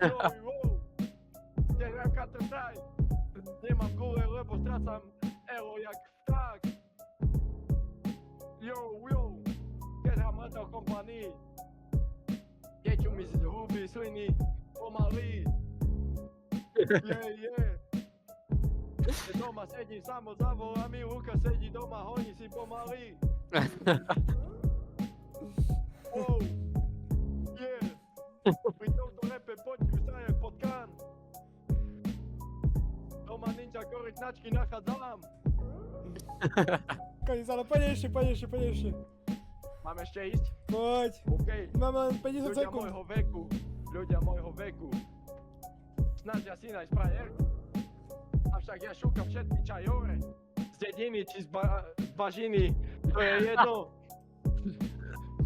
wow. Keď hrám Counter-Strike, nemám gule, lebo strácam elo jak vták. Yo, keď hrám Lethal Company, deču mi z huby sliny pomaly. Keď doma sedím samo za volami, Luka sedí doma, honí si pomaly. Wow, pri tomto rape poďme sa jak potkán. Doma ninja korytnačky nachádzam. Koniec, ale poď ešte. Mám ešte ísť? Poď. OK. Máme 50 sekúnd. Ľudia môjho veku snažia si nájsť frajerku. Avšak ja šúkam všetky čajore. Z dediny či z bažiny, to je jedno.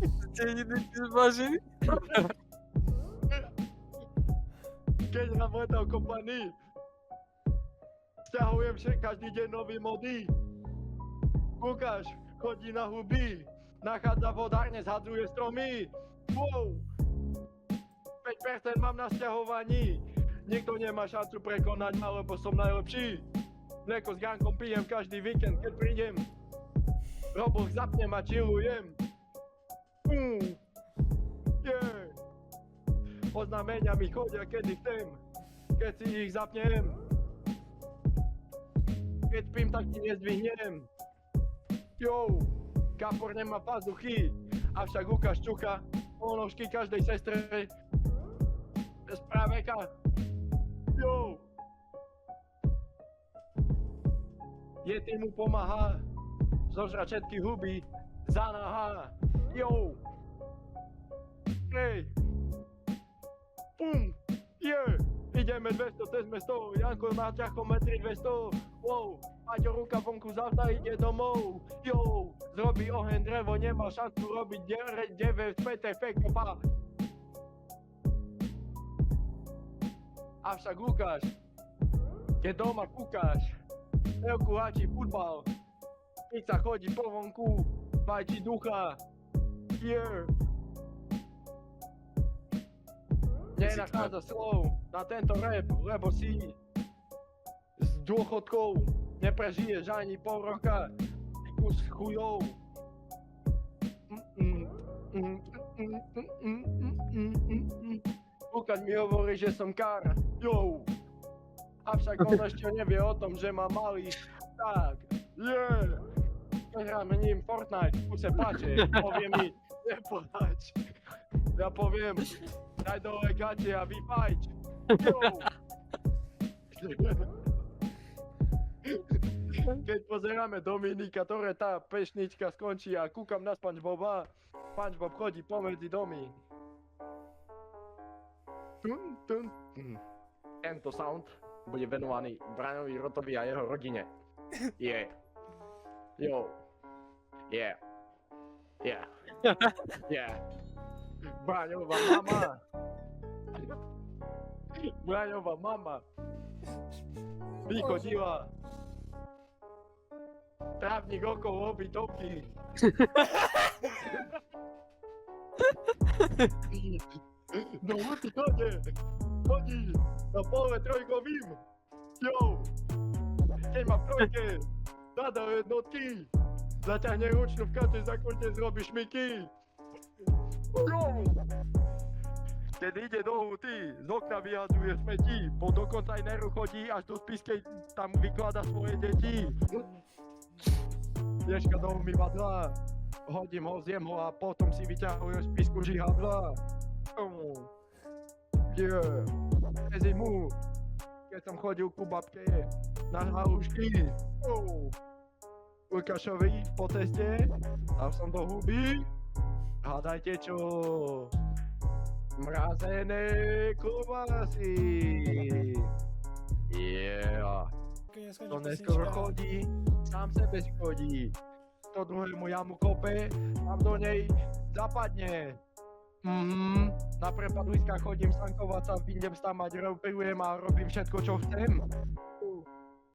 Z dediny či z bažiny? Keď hrám Lethal Company, sťahujem každý deň nový mody. Lukáš chodí na huby, nachádza vodárne, zhadzuje stromy. Wow, 5% mám na sťahovaní, nikto nemá šancu prekonať ma, lebo som najlepší. Mlieko s Jankom pijem každý víkend, keď prídem. Roblox zapnem a chillujem. Oznámenia mi chodia kedy chcem, keď si ich zapnem. Keď spím, tak ti nezdvihnem. Kapor nemá pazuchy, avšak Lukáš čucha ponožky každej sestre z práveka. Yeti mu pomáha zožrať všetky huby za náha. Hej. Ideme 200, cez mesto, Janko na ťachometri 200. Wow, Paťo ruka vonku z auta ide domov. Zrobí oheň drevo, nemá šancu robiť 9 späté fekopa. Avšak Lukáš, keď doma kúkáš, Elku háči futbal, pizza chodí po vonku, fajčí ducha. Nenachádza slov na tento rap, lebo si s dôchodkou neprežiješ ani pol roka, ty kus chujov. Lukáš mi hovorí, že som kár, avšak on ešte nevie o tom, že má malý tak, keď hráme ním Fortnite, už sa páče, povie mi, nepláč. Ja poviem, daj dole gate a vyfajč. Keď pozeráme Dominika, ktoré tá pešnička skončí a kúkam na SpongeBoba, SpongeBob chodí pomedzi domy. Tento sound bude venovaný Braňovi Rotovi a jeho rodine. Braňová mama vychodila trávnik okolo obytovky. Do útihode chodí na pole trojkovým. Keď má v trojke zadá jednotky, zaťahne ručnú v každej zakonte zrobí šmiky. Keď ide do huty, z okna vyhadzuje smeti, do kontajneru chodí až do spiskej, tam vyklada svoje deti. Dneška do umývadla, hodím ho, zjem ho a potom si vyťahujem z pisku žihadla. Cez zimu, keď som chodil ku babke na halušky, Lukášovi po ceste, dal som do huby, hádajte čo? Mrazené klobásy. To neskoro chodí, sám sebe škodí. To druhému jamu kope, tam do nej zapadne. Na prepaduiskách chodím stankovať sa, vyjdem stamať, robujem a robím všetko čo chcem.